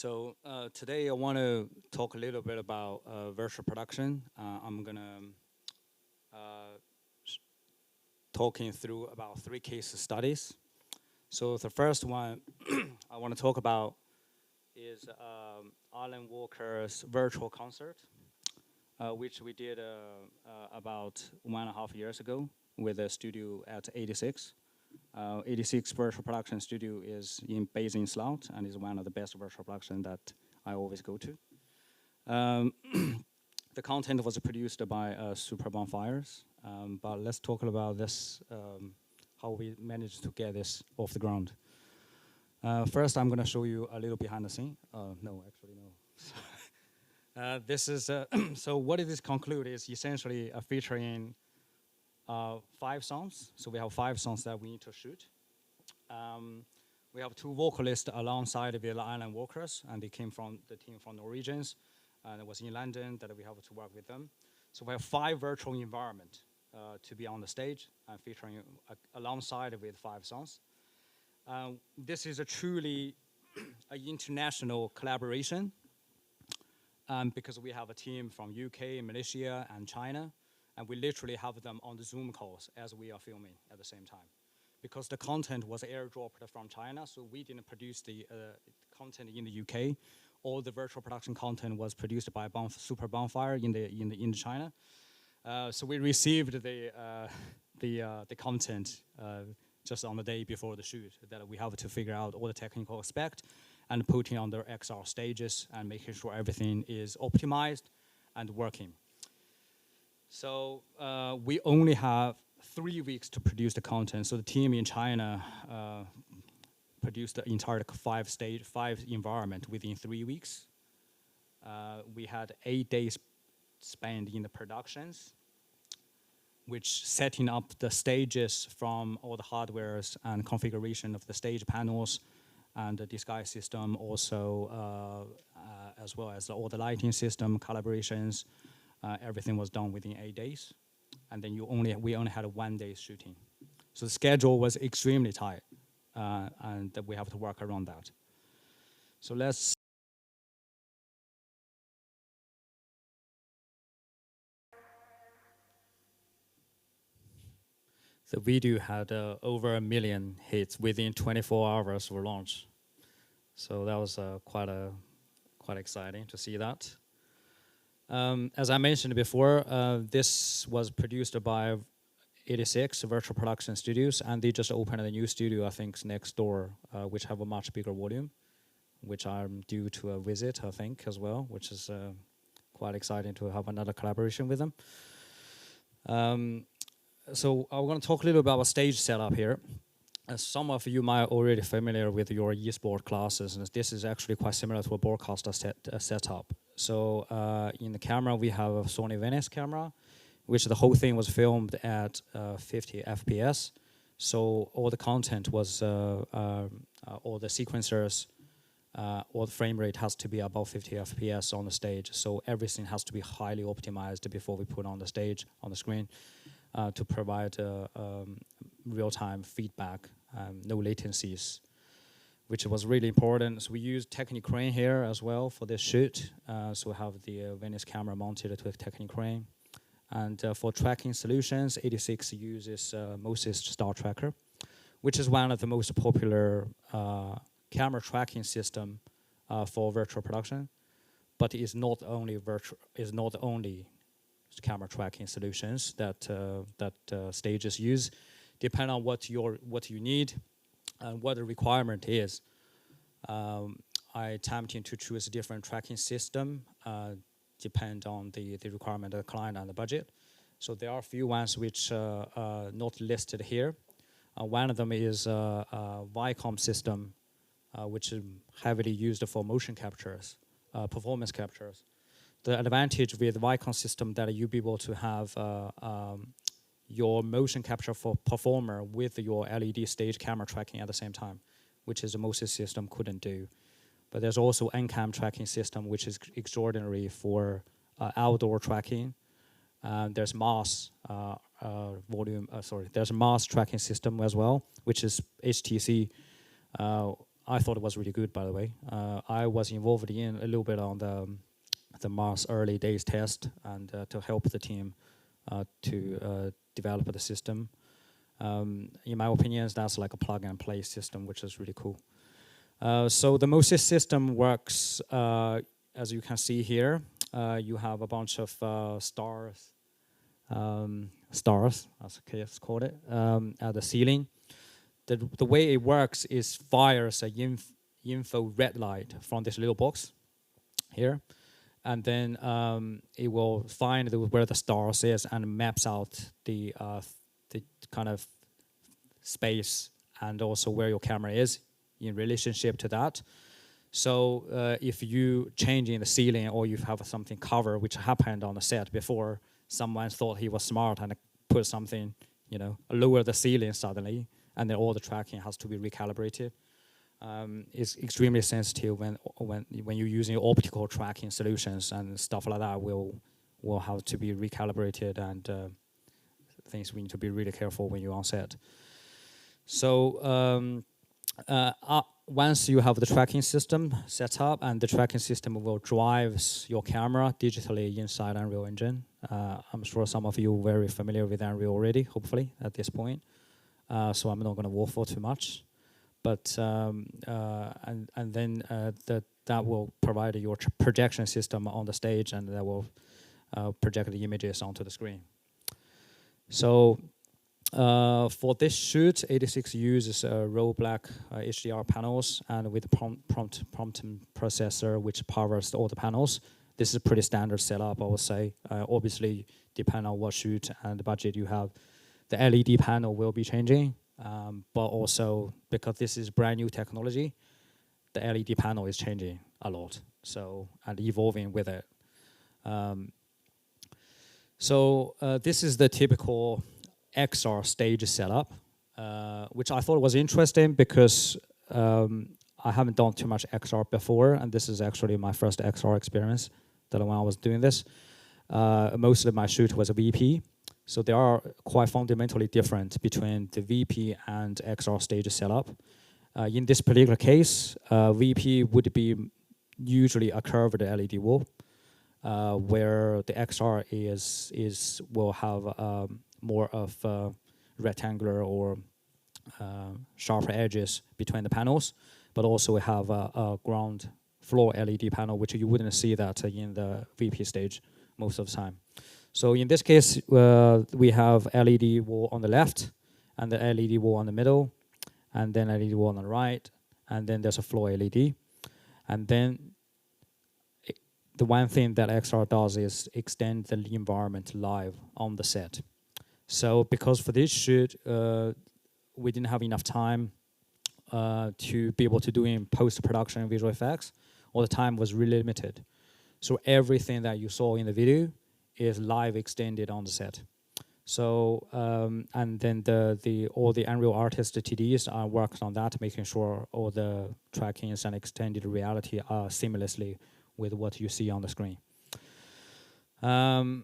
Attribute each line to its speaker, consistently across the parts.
Speaker 1: So today I want to talk a little bit about virtual production. I'm gonna uh, talking through about three case studies. So the first one I want to talk about is Alan Walker's virtual concert, which we did about 1.5 years ago with a studio at 86. 86 virtual production studio is based in Slough and is one of the best virtual production that I always go to. Um, the content was produced by Super Bonfires, but let's talk about this, how we managed to get this off the ground. First, I'm going to show you a little behind the scene. No, actually, no. This is, so what it is conclude is essentially featuring 5 songs. So we have 5 songs that we need to shoot. We have 2 vocalists alongside with Island Walkers, and they came from the team from Norwegians, and it was in London that we have to work with them. So we have 5 virtual environment to be on the stage and featuring alongside with 5 songs. This is a truly an international collaboration because we have a team from UK, Malaysia, and China, and we literally have them on the Zoom calls as we are filming at the same time. Because the content was airdropped from China, so we didn't produce the content in the UK. All the virtual production content was produced by Super Bonfire in China. So we received the content just on the day before the shoot, that we have to figure out all the technical aspect and putting on the XR stages and making sure everything is optimized and working. So we only have 3 weeks to produce the content. So the team in China produced the entire 5 environment within 3 weeks. We had 8 days spent in the productions, which setting up the stages from all the hardwares and configuration of the stage panels and the disguise system, also as well as all the lighting system, calibrations, everything was done within 8 days. And then we only had a 1 day shooting. So the schedule was extremely tight, and we have to work around that. So let's. The video had over 1 million hits within 24 hours for launch. So that was quite exciting to see that. As I mentioned before, this was produced by 86 Virtual Production Studios, and they just opened a new studio, I think, next door, which have a much bigger volume, which I'm due to visit, I think, as well, which is quite exciting to have another collaboration with them. So I'm going to talk a little about a stage setup here. Some of you might already familiar with your eSport classes, and this is actually quite similar to a broadcaster setup. So in the camera, we have a Sony Venice camera, which the whole thing was filmed at 50 FPS. So all the content was, all the sequencers, all the frame rate has to be above 50 FPS on the stage. So everything has to be highly optimized before we put on the stage, on the screen, to provide real-time feedback, no latencies, which was really important. So we used Technic Crane here as well for this shoot. So we have the Venice camera mounted to a Technic Crane. And for tracking solutions, 86 uses Moses Star Tracker, which is one of the most popular camera tracking system for virtual production. But it's not only camera tracking solutions that stages use. Depending on what you need and what the requirement is, I attempting to choose a different tracking system, depend on the requirement of the client and the budget. So there are a few ones which are not listed here. One of them is a Vicom system, which is heavily used for motion captures, performance captures. The advantage with Vicom system that you'll be able to have your motion capture for performer with your LED stage camera tracking at the same time, which is the Moses system couldn't do. But there's also NCAM tracking system, which is extraordinary for outdoor tracking. There's mass there's a mass tracking system as well, which is HTC. I thought it was really good, by the way. I was involved in a little bit on the Mars early days test and to help the team to develop the system. In my opinion, that's like a plug and play system, which is really cool. So the MOSIS system works, as you can see here. You have a bunch of stars, as KS called it, at the ceiling. The way it works is fires a info red light from this little box here, and then it will find where the stars is and maps out the kind of space and also where your camera is in relationship to that. So if you change in the ceiling or you have something covered, which happened on the set before, someone thought he was smart and put something, lower the ceiling suddenly, and then all the tracking has to be recalibrated. It's extremely sensitive when you're using optical tracking solutions, and stuff like that will have to be recalibrated, and things we need to be really careful when you're on set. So once you have the tracking system set up, and the tracking system will drive your camera digitally inside Unreal Engine. I'm sure some of you are very familiar with Unreal already, hopefully, at this point. So I'm not going to waffle too much. But and then that will provide your projection system on the stage, and that will project the images onto the screen. So for this shoot, 86 uses raw black HDR panels and with prompt processor, which powers all the panels. This is a pretty standard setup, I would say. Obviously, depending on what shoot and the budget you have, the LED panel will be changing. But also, because this is brand new technology, the LED panel is changing a lot, and evolving with it. This is the typical XR stage setup, which I thought was interesting because I haven't done too much XR before, and this is actually my first XR experience that when I was doing this. Most of my shoot was a VP. So they are quite fundamentally different between the VP and XR stage setup. In this particular case, VP would be usually a curved LED wall, where the XR will have more of rectangular or sharper edges between the panels, but also we have a ground floor LED panel, which you wouldn't see that in the VP stage most of the time. So in this case, we have LED wall on the left, and the LED wall on the middle, and then LED wall on the right, and then there's a floor LED. And then the one thing that XR does is extend the environment live on the set. So because for this shoot, we didn't have enough time to be able to do in post-production visual effects, or the time was really limited. So everything that you saw in the video is live extended on the set. So and then all the Unreal Artist TDs are worked on that, making sure all the trackings and extended reality are seamlessly with what you see on the screen. One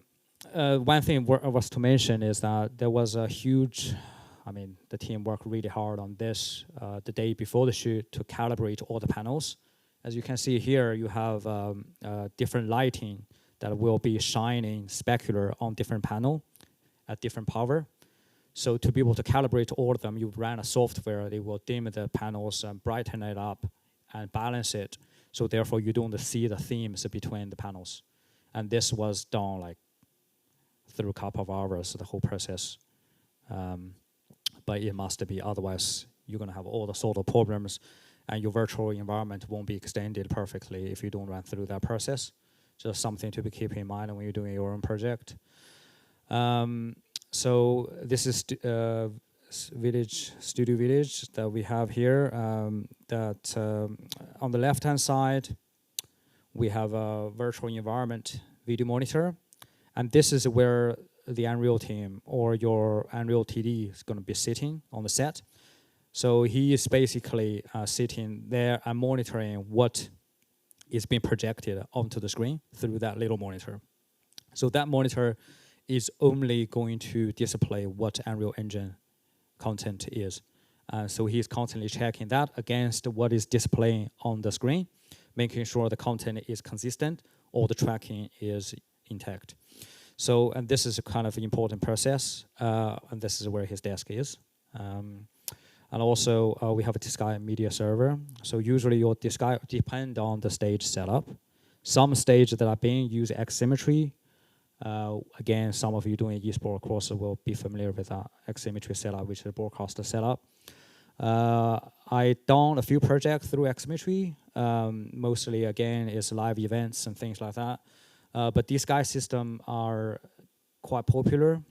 Speaker 1: thing was to mention is that there was a huge, the team worked really hard on this the day before the shoot to calibrate all the panels. As you can see here, you have different lighting that will be shining specular on different panel at different power. So to be able to calibrate all of them, you ran a software that will dim the panels and brighten it up and balance it. So therefore, you don't see the themes between the panels. And this was done like through a couple of hours, the whole process. But it must be, otherwise you're gonna have all the sort of problems, and your virtual environment won't be extended perfectly if you don't run through that process. Just something to be keeping in mind when you're doing your own project. So this is Studio Village that we have here. On the left-hand side, we have a virtual environment video monitor. And this is where the Unreal team or your Unreal TD is going to be sitting on the set. So he is basically sitting there and monitoring what is being projected onto the screen through that little monitor. So that monitor is only going to display what Unreal Engine content is. So he's constantly checking that against what is displaying on the screen, making sure the content is consistent or the tracking is intact. So, and this is a kind of important process, and this is where his desk is. And also, we have a Disguise media server. So usually your Disguise depend on the stage setup. Some stages that are being use X-Symmetry. Again, some of you doing eSport course will be familiar with that X-Symmetry setup, which is a broadcaster setup. I done a few projects through X-Symmetry. Mostly, again, is live events and things like that. But these guys' systems are quite popular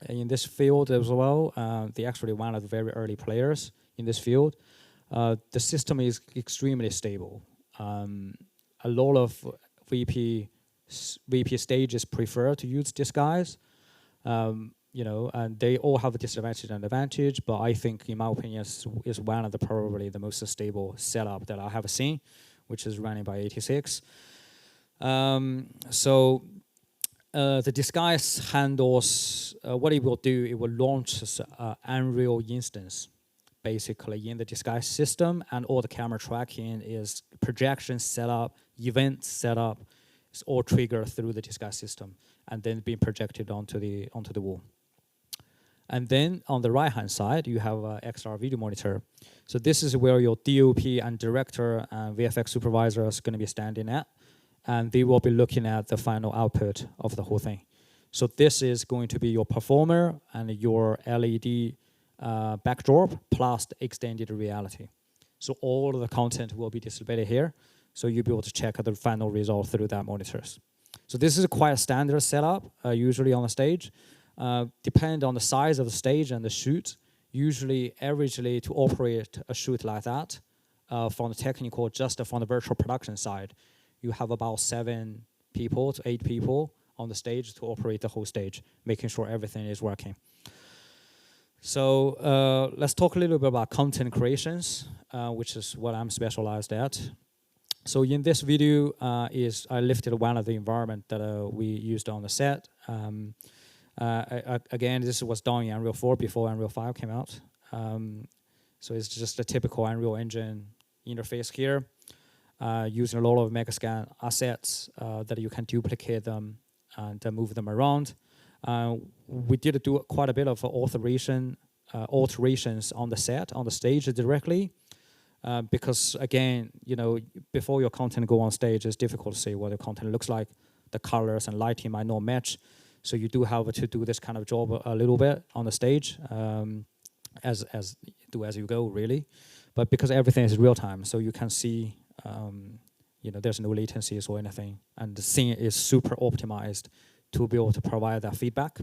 Speaker 1: in this field as well. They're actually one of the very early players in this field. The system is extremely stable. A lot of VP stages prefer to use Disguise. You know, and they all have a disadvantage and advantage, but I think, in my opinion, is one of the probably the most stable setup that I have seen, which is running by 86. So the Disguise handles, what it will do, it will launch an Unreal instance, basically, in the Disguise system, and all the camera tracking is projection setup, event setup, it's all triggered through the Disguise system, and then being projected onto the wall. And then on the right-hand side, you have an XR video monitor. So this is where your DOP and director and VFX supervisor is going to be standing at, and they will be looking at the final output of the whole thing. So this is going to be your performer and your LED backdrop plus the extended reality. So all of the content will be displayed here, so you'll be able to check the final result through that monitors. So this is quite a standard setup, usually on the stage. Depend on the size of the stage and the shoot. Usually, averagely, to operate a shoot like that, from the technical, just from the virtual production side, you have about 7 people to 8 people on the stage to operate the whole stage, making sure everything is working. So let's talk a little bit about content creations, which is what I'm specialized at. So in this video, I lifted one of the environment that we used on the set. Again, this was done in Unreal 4 before Unreal 5 came out. So it's just a typical Unreal Engine interface here, using a lot of Megascan assets that you can duplicate them and move them around. We did do quite a bit of alterations on the set, on the stage directly, because again, you know, before your content go on stage, it's difficult to see what the content looks like. The colors and lighting might not match. So you do have to do this kind of job a little bit on the stage, as you go, really. But because everything is real time, so you can see, you know, there's no latencies or anything, and the scene is super optimized to be able to provide that feedback.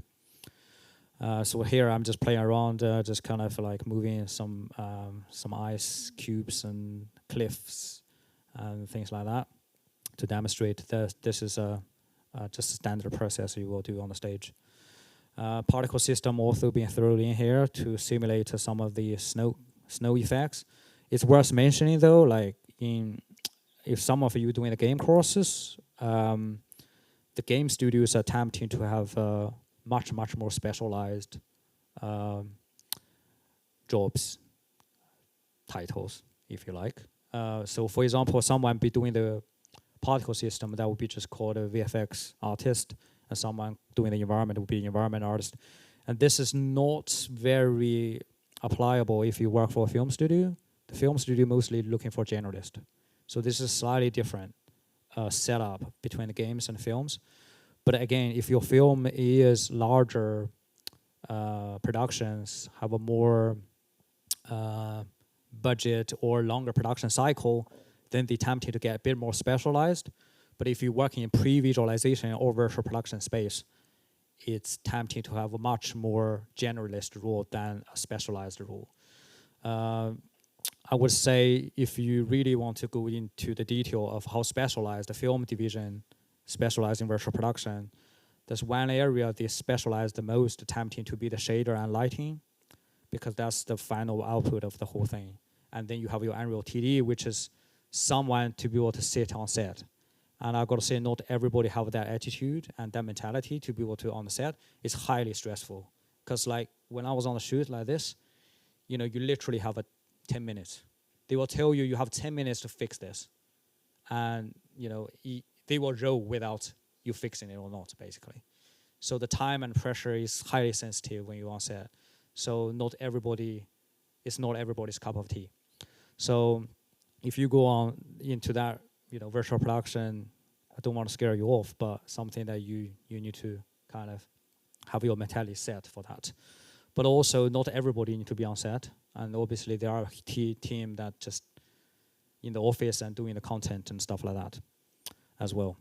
Speaker 1: So here I'm just playing around, just kind of like moving some ice cubes and cliffs and things like that to demonstrate that this is just a standard process you will do on the stage. Particle system also being thrown in here to simulate some of the snow effects. It's worth mentioning though, like if some of you doing the game courses, the game studios are attempting to have much more specialized jobs, titles, if you like. So for example, someone be doing the particle system, that would be just called a VFX artist, and someone doing the environment would be an environment artist. And this is not very applicable if you work for a film studio. The film studio mostly looking for generalists. So this is slightly different setup between the games and films. But again, if your film is larger productions, have a more budget or longer production cycle, then they tempted to get a bit more specialized. But if you're working in pre-visualization or virtual production space, it's tempting to have a much more generalist role than a specialized role. I would say if you really want to go into the detail of how specialized the film division specialized in virtual production, there's one area they specialize the most, attempting to be the shader and lighting, because that's the final output of the whole thing. And then you have your Unreal TD, which is someone to be able to sit on set. And I've got to say, not everybody have that attitude and that mentality to be able to on the set. It's highly stressful. Because like when I was on the shoot like this, you literally have 10 minutes. They will tell you have 10 minutes to fix this, and they will roll without you fixing it or not, basically. So the time and pressure is highly sensitive when you're on set. So it's not everybody's cup of tea. So if you go on into that, virtual production, I don't want to scare you off, but something that you need to kind of have your mentality set for that. But also, not everybody need to be on set, and obviously there are team that just in the office and doing the content and stuff like that as well.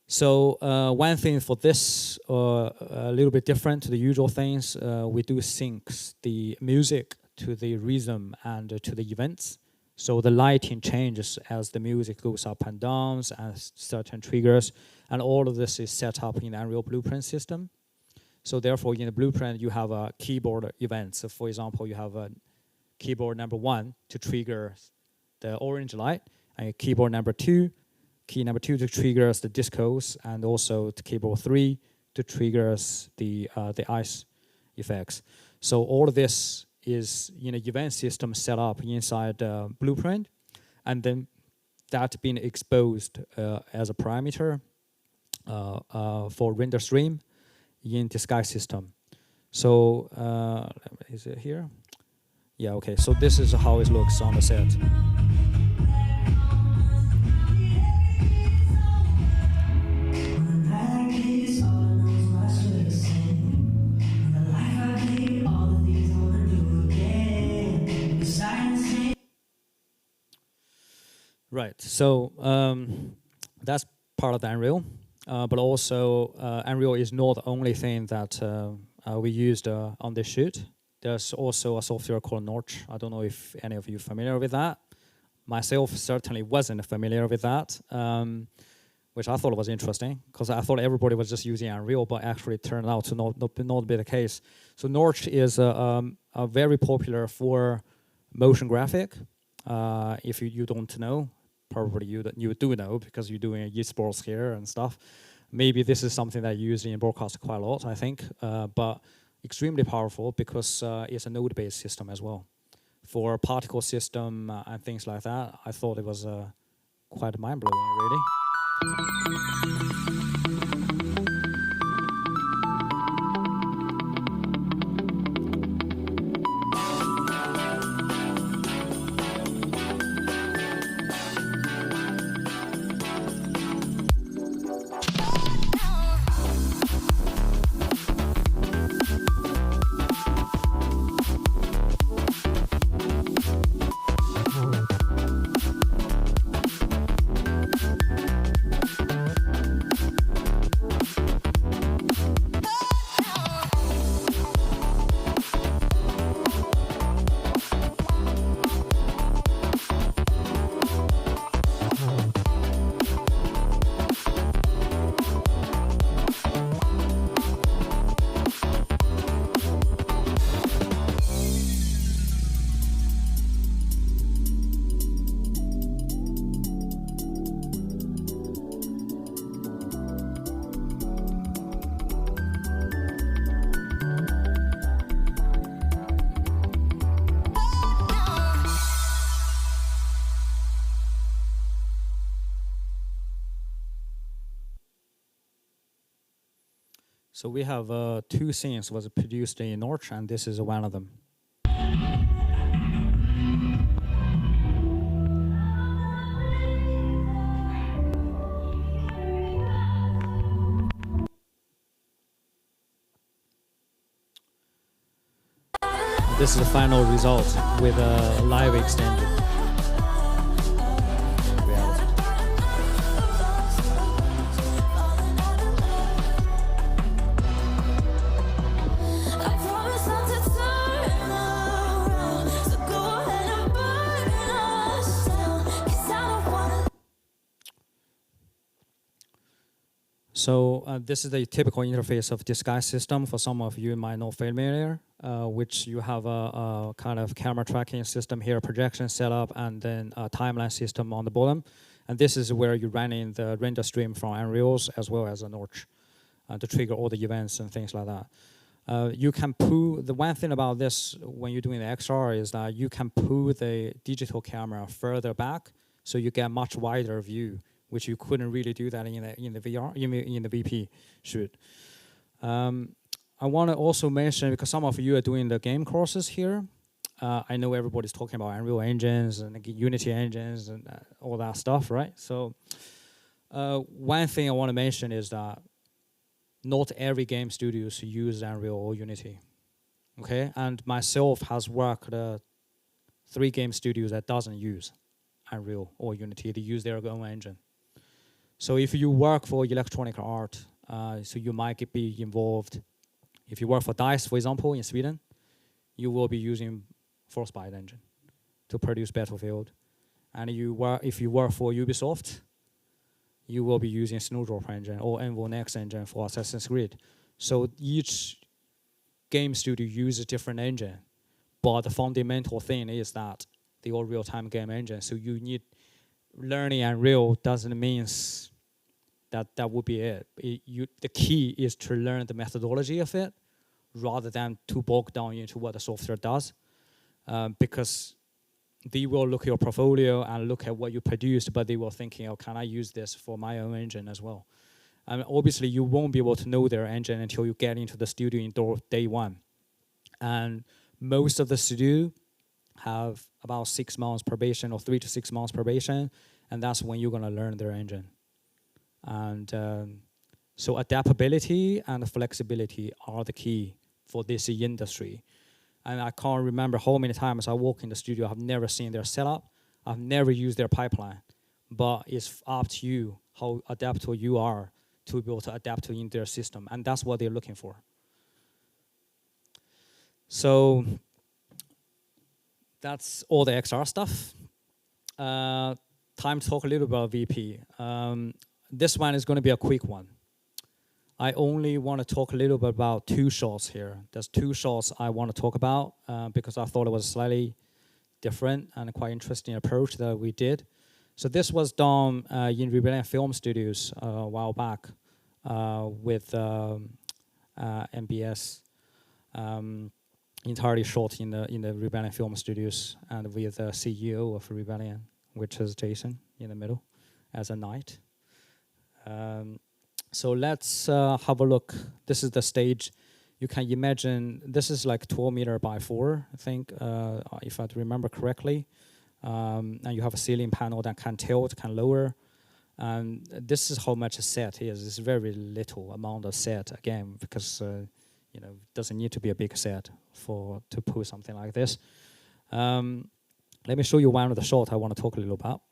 Speaker 1: So one thing for this, a little bit different to the usual things, we do sync the music to the rhythm and to the events. So the lighting changes as the music goes up and down, as certain triggers, and all of this is set up in the Unreal Blueprint system. So therefore, in the blueprint, you have a keyboard event. So for example, you have a keyboard number 1 to trigger the orange light, and keyboard number 2, key number 2 to triggers the discos, and also the keyboard 3 to triggers the ice effects. So all of this is event system set up inside Blueprint, and then that being exposed as a parameter for render stream in Disguise system. So is it here? Yeah, okay. So this is how it looks on the set. Right, so that's part of the Unreal, but also Unreal is not the only thing that we used on this shoot. There's also a software called Notch. I don't know if any of you are familiar with that. Myself certainly wasn't familiar with that, which I thought was interesting, because I thought everybody was just using Unreal, but actually it turned out to not be the case. So Notch is a very popular for motion graphic. If you don't know, probably you do know, because you're doing esports here and stuff. Maybe this is something that you use in broadcast quite a lot, I think, but extremely powerful because it's a node-based system as well. For particle system and things like that, I thought it was quite mind-blowing, really. So we have 2 scenes was produced in Notch, and this is one of them. This is the final result with a live extended reality. So this is the typical interface of Disguise system. For some of you might not familiar, which you have a kind of camera tracking system here, projection setup, and then a timeline system on the bottom. And this is where you're running the render stream from Unreal as well as a Notch to trigger all the events and things like that. You can pull, the one thing about this when you're doing the XR is that you can pull the digital camera further back so you get much wider view, which you couldn't really do that in the VR, in the VP shoot. I want to also mention, because some of you are doing the game courses here, I know everybody's talking about Unreal engines and Unity engines and all that stuff, right? So one thing I want to mention is that not every game studios use Unreal or Unity, okay? And myself has worked 3 game studios that doesn't use Unreal or Unity. They use their own engine. So if you work for electronic art, so you might be involved. If you work for DICE, for example, in Sweden, you will be using Frostbite engine to produce Battlefield. And if you work for Ubisoft, you will be using Snowdrop engine or Envo Next engine for Assassin's Creed. So each game studio uses a different engine, but the fundamental thing is that they all real-time game engine. So you need learning Unreal doesn't mean that would be it. The key is to learn the methodology of it rather than to bog down into what the software does, because they will look at your portfolio and look at what you produced, but they will thinking, oh, can I use this for my own engine as well? And obviously, you won't be able to know their engine until you get into the studio in day one. And most of the studio have about 6 months probation or 3 to 6 months probation, and that's when you're going to learn their engine. And so adaptability and flexibility are the key for this industry. And I can't remember how many times I walk in the studio. I've never seen their setup. I've never used their pipeline. But it's up to you how adaptable you are to be able to adapt to in their system. And that's what they're looking for. So that's all the XR stuff. Time to talk a little about VP. This one is going to be a quick one. I only want to talk a little bit about 2 shots here. There's 2 shots I want to talk about because I thought it was a slightly different and quite interesting approach that we did. So this was done in Rebellion Film Studios a while back with MBS, entirely shot in the Rebellion Film Studios and with the CEO of Rebellion, which is Jason in the middle as a knight. So let's have a look. This is the stage. You can imagine this is like 12 meter by 4, I think, if I remember correctly. And you have a ceiling panel that can tilt, can lower. And this is how much a set is. It's very little amount of set, again, because it doesn't need to be a big set to pull something like this. Let me show you one of the shots I want to talk a little about.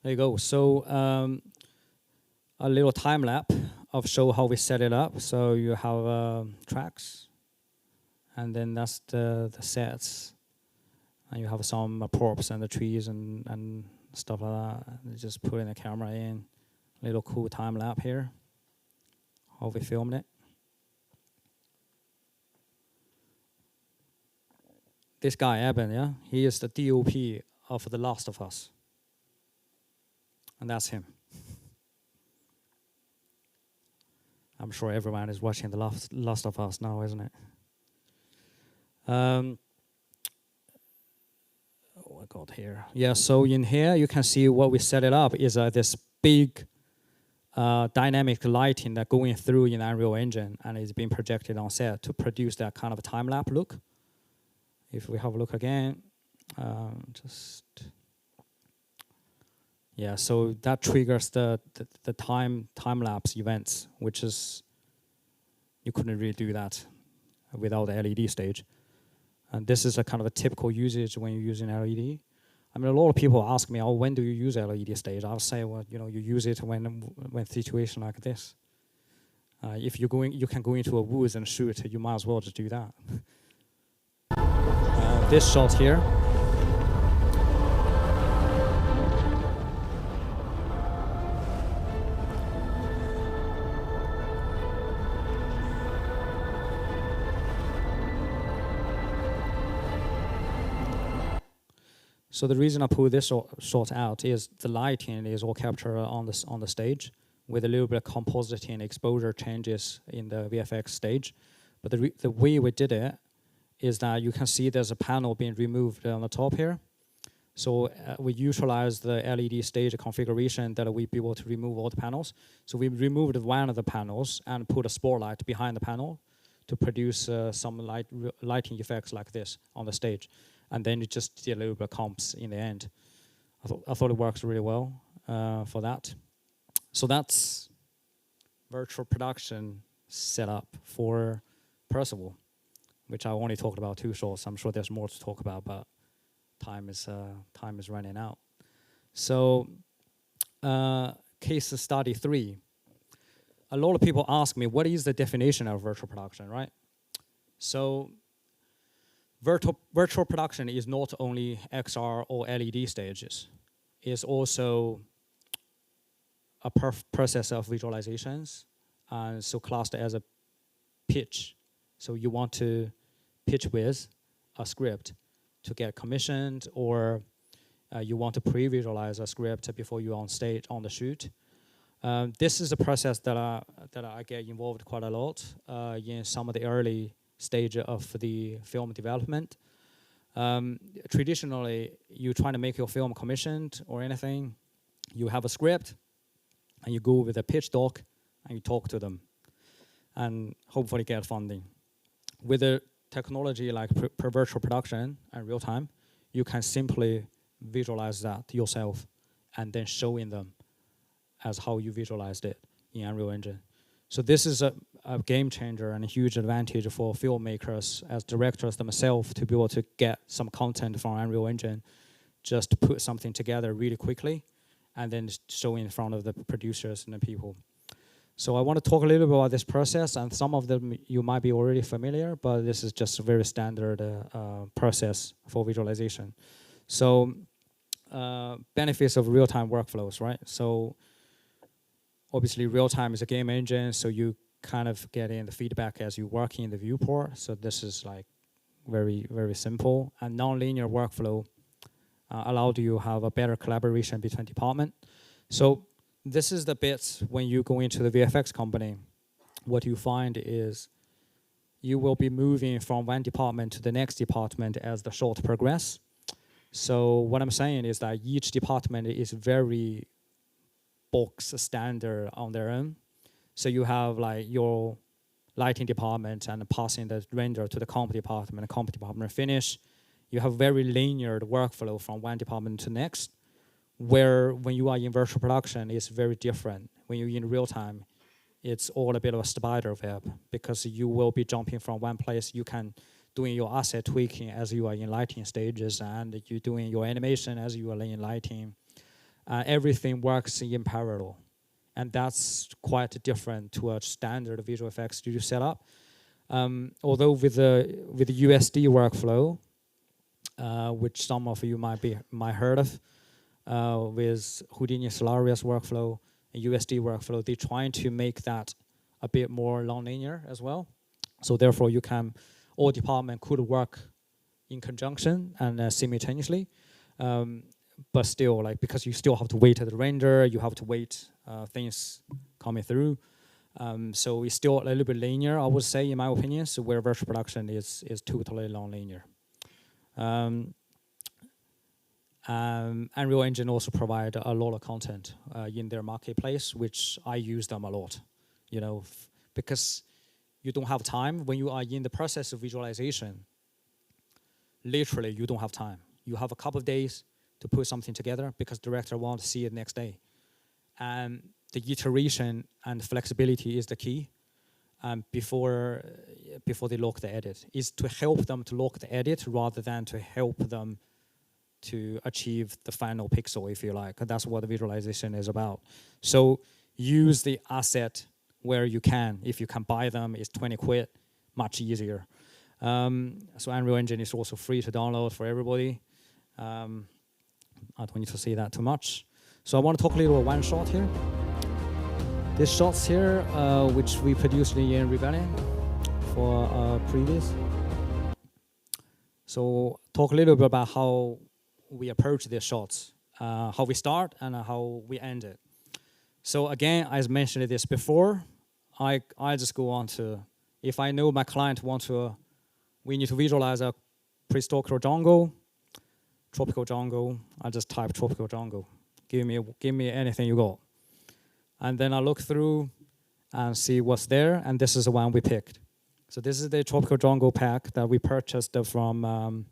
Speaker 1: There you go. So a little time lapse of show how we set it up. So you have tracks, and then that's the sets, and you have some props and the trees and stuff like that. And just putting the camera in. A little cool time lapse here. How we filmed it. This guy Eben, yeah, he is the DOP of The Last of Us. And that's him. I'm sure everyone is watching The Last of Us now, isn't it? What I got here. Yeah, so in here you can see what we set it up is this big dynamic lighting that going through in Unreal Engine, and it's being projected on set to produce that kind of a time-lapse look. If we have a look again, yeah, so that triggers the time-lapse events, which is, you couldn't really do that without the LED stage. And this is a kind of a typical usage when you're using LED. I mean, a lot of people ask me, oh, when do you use LED stage? I'll say, well, you use it when situation like this. If you can go into a woods and shoot, you might as well just do that. This shot here, So the reason I pull this shot out is the lighting is all captured on the stage with a little bit of compositing exposure changes in the VFX stage. But the way we did it is that you can see there's a panel being removed on the top here. So we utilize the LED stage configuration that we be able to remove all the panels. So we removed one of the panels and put a spotlight behind the panel to produce some lighting effects like this on the stage. And then it just did a little bit of comps in the end. I thought it works really well for that. So that's virtual production setup for Percival, which I only talked about 2 shots. I'm sure there's more to talk about, but time is running out. So case study 3. A lot of people ask me, what is the definition of virtual production, right? So virtual production is not only XR or LED stages. It's also a process of visualizations, and so classed as a pitch. So you want to pitch with a script to get commissioned, or you want to pre-visualize a script before you're on stage on the shoot. This is a process that I get involved quite a lot in some of the early stage of the film development. Traditionally, you try to make your film commissioned or anything, you have a script, and you go with a pitch doc, and you talk to them, and hopefully get funding. With a technology like virtual production and real time, you can simply visualize that yourself and then showing them as how you visualized it in Unreal Engine. So this is a game changer and a huge advantage for filmmakers as directors themselves to be able to get some content from Unreal Engine, just to put something together really quickly and then show in front of the producers and the people. So I want to talk a little bit about this process, and some of them you might be already familiar, but this is just a very standard process for visualization. So benefits of real-time workflows, right? So obviously real-time is a game engine, so you kind of get in the feedback as you work in the viewport. So this is like very, very simple. And non-linear workflow allowed you to have a better collaboration between departments. So this is the bits when you go into the VFX company, what you find is you will be moving from one department to the next department as the shot progress. So what I'm saying is that each department is very box standard on their own. So you have like your lighting department and passing the render to the comp department finish. You have very linear workflow from one department to next, where when you are in virtual production, it's very different. When you're in real time, it's all a bit of a spider web, because you will be jumping from one place. You can doing your asset tweaking as you are in lighting stages, and you're doing your animation as you are in lighting. Everything works in parallel. And that's quite different to a standard visual effects studio setup. Although with the USD workflow, which some of you might heard of, with Houdini Solarius workflow and USD workflow, they're trying to make that a bit more non-linear as well. So therefore, all departments could work in conjunction and simultaneously. But still, like, because you still have to wait at the render, you have to wait things coming through. So it's still a little bit linear, I would say, in my opinion. So where virtual production is totally non-linear. Unreal Engine also provide a lot of content in their marketplace, which I use them a lot, because you don't have time when you are in the process of visualization. Literally, you don't have time. You have a couple of days to put something together because director wants to see it next day. And the iteration and flexibility is the key before they lock the edit, is to help them to lock the edit rather than to help them to achieve the final pixel, if you like. That's what the visualization is about. So use the asset where you can. If you can buy them, it's 20 quid, much easier. So Unreal Engine is also free to download for everybody. I don't need to say that too much. So I want to talk a little about one shot here. This shot's here, which we produced in Rebellion for previous. So talk a little bit about we approach these shots, how we start and how we end it. So again, as mentioned this before, I just go on to, if I know my client we need to visualize a prehistorical jungle, tropical jungle, I just type tropical jungle. Give me anything you got. And then I look through and see what's there, and this is the one we picked. So this is the tropical jungle pack that we purchased from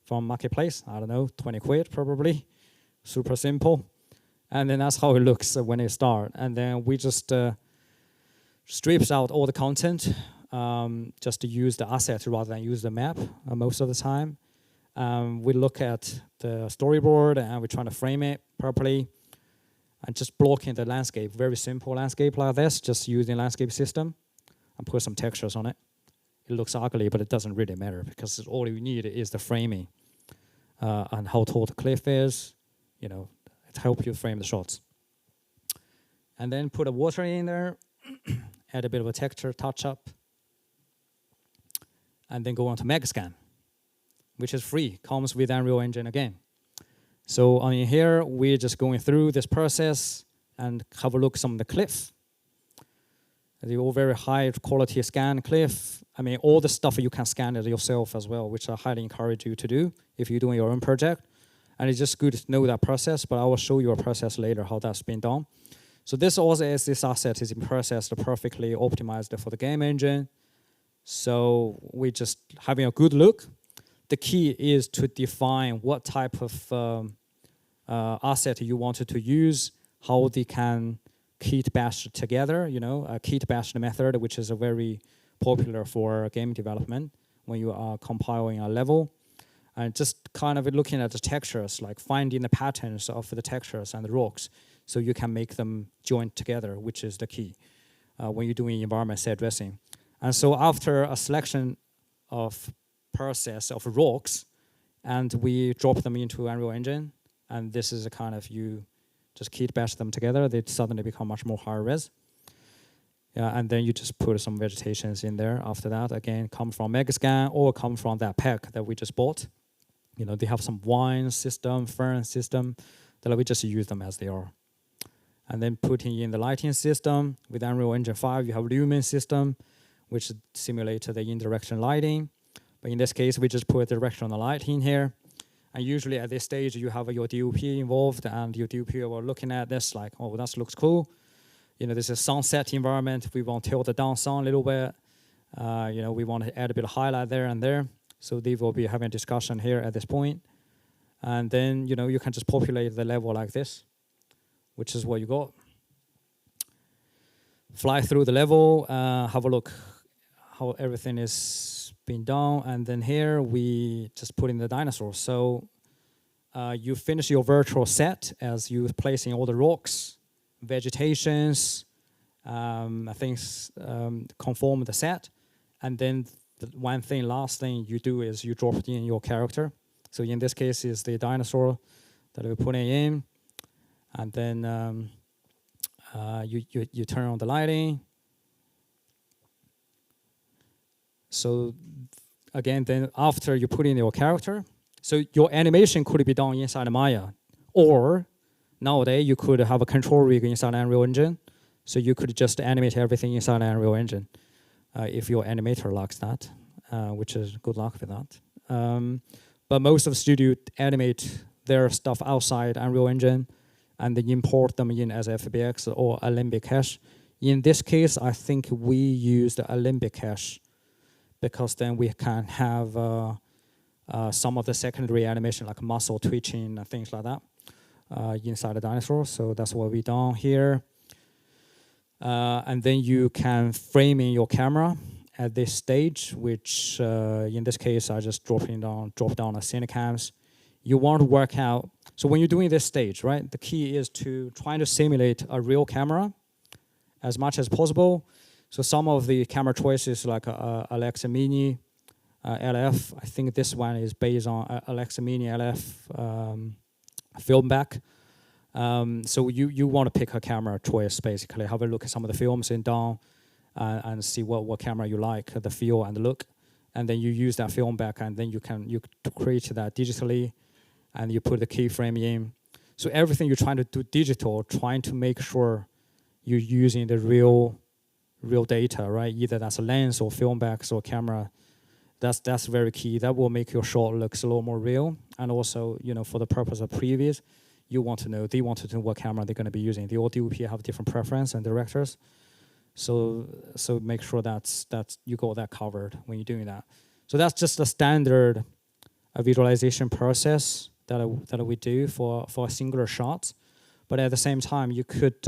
Speaker 1: Marketplace. I don't know, 20 quid probably. Super simple. And then that's how it looks when it starts. And then we just strips out all the content, just to use the asset rather than use the map most of the time. We look at the storyboard and we're trying to frame it properly and just blocking the landscape. Very simple landscape like this, just using landscape system and put some textures on it. It looks ugly, but it doesn't really matter because all you need is the framing and how tall the cliff is, to help you frame the shots. And then put a water in there, add a bit of a texture touch up, and then go on to Megascan, which is free, comes with Unreal Engine again. So on here, we're just going through this process and have a look at some of the cliff. The all very high quality scan cliff. I mean, all the stuff you can scan it yourself as well, which I highly encourage you to do if you're doing your own project. And it's just good to know that process, but I will show you a process later how that's been done. So this also is, this asset is in process perfectly optimized for the game engine. So we're just having a good look. The key is to define what type of asset you wanted to use, how they can kit bash together, a kit bash method, which is a very popular for game development when you are compiling a level. And just kind of looking at the textures, like finding the patterns of the textures and the rocks so you can make them join together, which is the key when you're doing environment set dressing. And so after a selection of process of rocks, and we drop them into Unreal Engine, and this is a kind of, you just kit bash them together, they suddenly become much more higher res. And then you just put some vegetations in there after that. Again, come from Megascan or come from that pack that we just bought. They have some wine system, fern system, that we just use them as they are. And then putting in the lighting system. With Unreal Engine 5, you have lumen system, which simulates the indirection lighting. But in this case, we just put directional lighting here. And usually at this stage, you have your DOP involved, and your DOP are looking at this like, oh, that looks cool. This is sunset environment. We want to tilt the down sun a little bit. We want to add a bit of highlight there and there. So they will be having a discussion here at this point. And then, you can just populate the level like this, which is what you got. Fly through the level, have a look how everything is being done. And then here we just put in the dinosaurs. So you finish your virtual set as you placing all the rocks, vegetations, things conform the set. And then the last thing you do is you drop in your character. So in this case is the dinosaur that we're putting in. And then you turn on the lighting. So again, then after you put in your character, so your animation could be done inside Maya. Or nowadays you could have a control rig inside Unreal Engine. So you could just animate everything inside Unreal Engine. If your animator likes that, which is good luck with that. But most of the studios animate their stuff outside Unreal Engine and then import them in as FBX or Alembic Cache. In this case, I think we use the Alembic Cache because then we can have some of the secondary animation like muscle twitching and things like that inside the dinosaur. So that's what we done here. And then you can frame in your camera at this stage, which in this case, I just drop down a Cinecams. You want to work out, so when you're doing this stage, right, the key is to try to simulate a real camera as much as possible. So some of the camera choices like Alexa Mini, LF, I think this one is based on Alexa Mini LF film back. So you want to pick a camera choice, basically. Have a look at some of the films in down and see what camera you like, the feel and the look. And then you use that film back, and then you create that digitally and you put the keyframe in. So everything you're trying to do digital, trying to make sure you're using the real data, right? Either that's a lens or film backs or camera. That's very key. That will make your shot looks a little more real. And also, for the purpose of previews, they want to know what camera they're going to be using. The all DOP have different preference and directors. So make sure that's you got that covered when you're doing that. So that's just a standard visualization process that we do for a singular shot. But at the same time, you could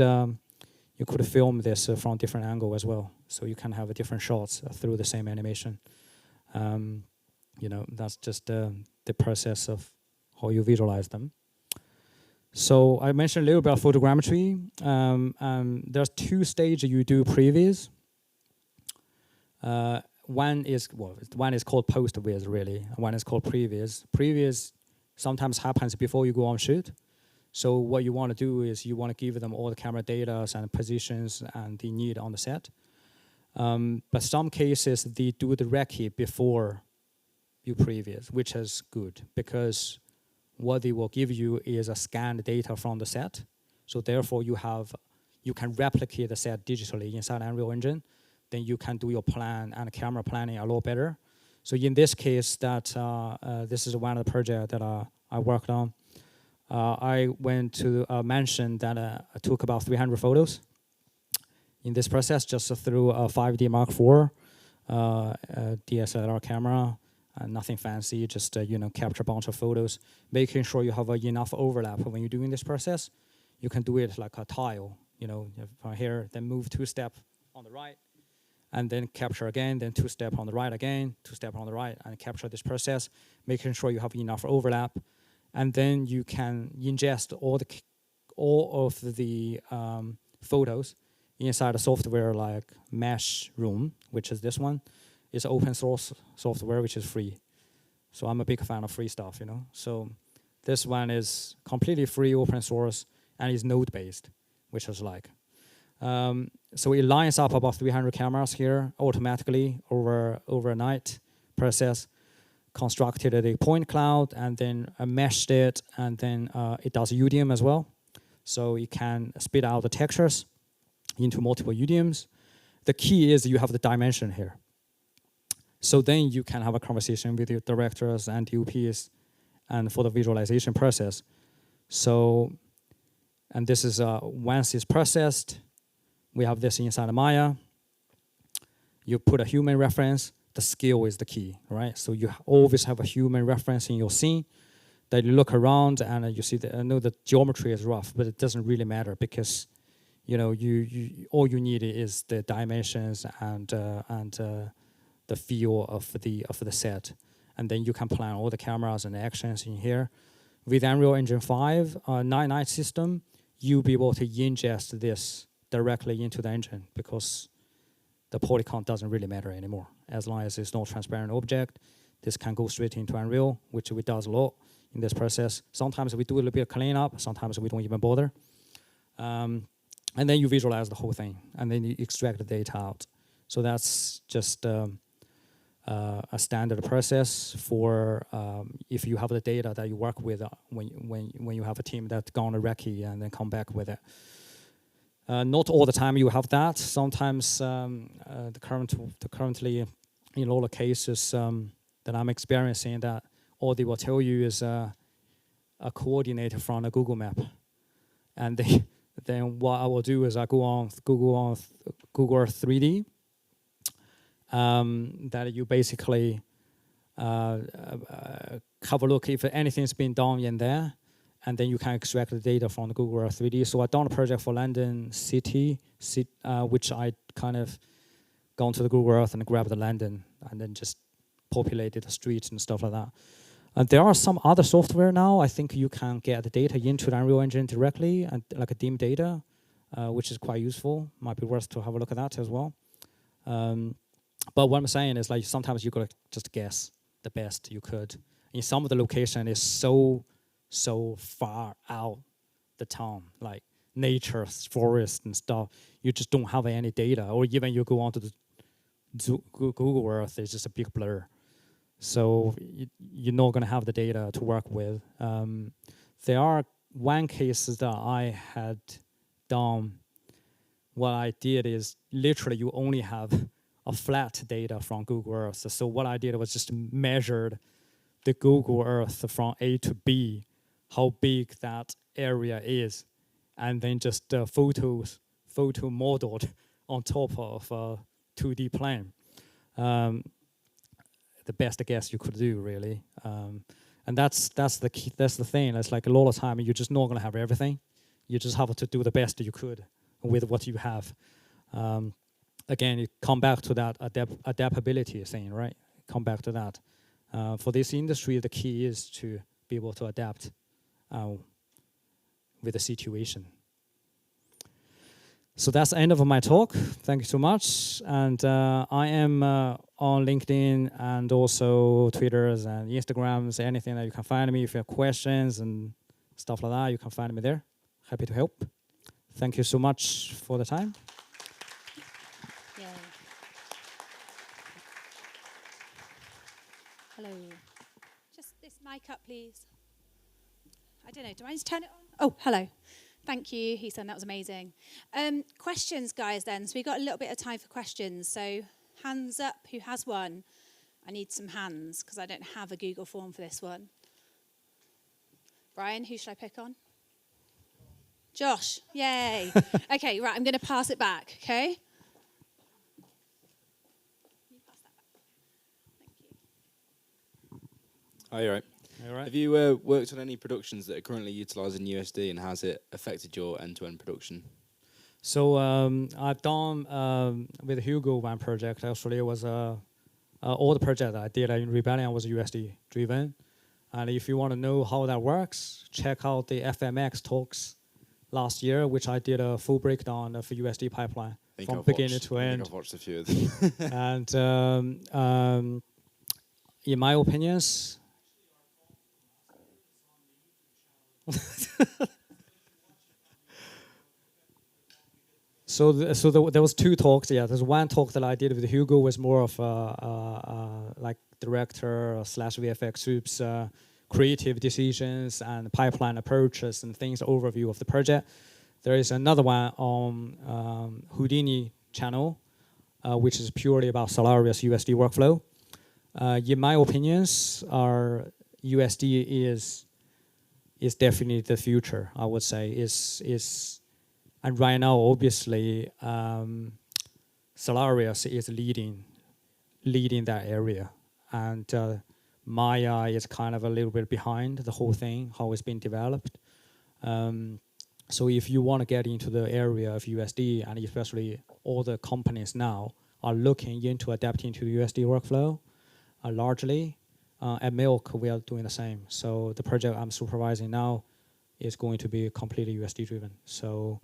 Speaker 1: film this from different angle as well. So you can have different shots through the same animation. That's just the process of how you visualize them. So I mentioned a little bit about photogrammetry. There's 2 stages you do previews. One is called post-viz, really. One is called previous. Previous sometimes happens before you go on shoot. So what you want to do is you want to give them all the camera data and positions and the need on the set. But some cases, they do the recce before you previous, which is good because what they will give you is a scanned data from the set. So therefore, you can replicate the set digitally inside Unreal Engine. Then you can do your plan and camera planning a lot better. So in this case, this is one of the projects that I worked on. I went to a mansion that I took about 300 photos in this process, just through a 5D Mark IV DSLR camera, nothing fancy, just capture a bunch of photos, making sure you have enough overlap when you're doing this process. You can do it like a tile, from here, then move 2 steps on the right, and then capture again, then 2 steps on the right again, 2 steps on the right, and capture this process, making sure you have enough overlap. And then you can ingest all of the photos inside a software like Mesh Room, which is this one. It's open source software, which is free. So I'm a big fan of free stuff, So this one is completely free, open source, and is node-based, which is like. So it lines up about 300 cameras here automatically over a night process. Constructed a point cloud and then meshed it, and then it does UDM as well. So it can spit out the textures into multiple UDMs. The key is you have the dimension here. So then you can have a conversation with your directors and DOPs and for the visualization process. So, and this is, once it's processed, we have this inside of Maya. You put a human reference. The scale is the key, right? So you always have a human reference in your scene that you look around and you see I know the geometry is rough, but it doesn't really matter because, you all you need is the dimensions and the feel of the set, and then you can plan all the cameras and actions in here. With Unreal Engine 5 9.9 system, you'll be able to ingest this directly into the engine because the polycount doesn't really matter anymore. As long as it's no transparent object, this can go straight into Unreal, which we does a lot in this process. Sometimes we do a little bit of cleanup, sometimes we don't even bother. And then you visualize the whole thing, and then you extract the data out. So that's just a standard process for if you have the data that you work with when you have a team that's gone to recce and then come back with it. Not all the time you have that. Sometimes currently in all the cases that I'm experiencing, that all they will tell you is a coordinator from a Google map, and then what I will do is I go on Google Earth 3D. That you basically have a look if anything's been done in there, and then you can extract the data from the Google Earth 3D. So I've done a project for London City, which I kind of gone to the Google Earth and grabbed the London and then just populated the streets and stuff like that. And there are some other software now. I think you can get the data into the Unreal Engine directly, and like a dim data, which is quite useful. Might be worth to have a look at that as well. But what I'm saying is, like, sometimes you gotta just guess the best you could. In some of the location is so far out the town, like nature, forest and stuff. You just don't have any data, or even you go onto the Google Earth, it's just a big blur. So you're not going to have the data to work with. There are one case that I had done. What I did is literally you only have a flat data from Google Earth. So what I did was just measured the Google Earth from A to B, how big that area is, and then just photo modeled on top of a 2D plane. The best guess you could do, really. And that's the key, that's the thing. It's like a lot of time you're just not going to have everything. You just have to do the best you could with what you have. Again, you come back to that adaptability thing, right? Come back to that. For this industry, the key is to be able to adapt with the situation. So that's the end of my talk. Thank you so much. And I am on LinkedIn and also Twitters and Instagrams, anything that you can find me. If you have questions and stuff like that, you can find me there. Happy to help. Thank you so much for the time.
Speaker 2: Yay. Hello. Just this mic up, please. I don't know, do I need to turn it on? Oh, hello. Thank you, Heesun, that was amazing. Questions, guys, then. So we've got a little bit of time for questions. So hands up, who has one? I need some hands, because I don't have a Google form for this one. Brian, who should I pick on? Josh, yay. Okay, right, I'm going to pass it back, okay? Can you pass that back? Thank you.
Speaker 3: Hi, all right.
Speaker 1: All right.
Speaker 3: Have you worked on any productions that are currently utilising USD, and has it affected your end-to-end production?
Speaker 1: So I've done with Hugo one project. Actually, it was all the project I did in Rebellion was USD driven. And if you want to know how that works, check out the FMX talks last year, which I did a full breakdown of USD pipeline from beginning to end.
Speaker 3: I think I've watched a few of them.
Speaker 1: And in my opinions, there was two talks. Yeah, there's one talk that I did with Hugo was more of like director / VFX soups, creative decisions and pipeline approaches and things, overview of the project. There is another one on Houdini channel, which is purely about Solarius USD workflow. In my opinions, our USD is definitely the future. I would say and right now, obviously, Solarius is leading that area, and Maya is kind of a little bit behind the whole thing, how it's been developed. So if you want to get into the area of USD, and especially all the companies now are looking into adapting to the USD workflow, largely. At Milk, we are doing the same. So the project I'm supervising now is going to be completely USD driven. So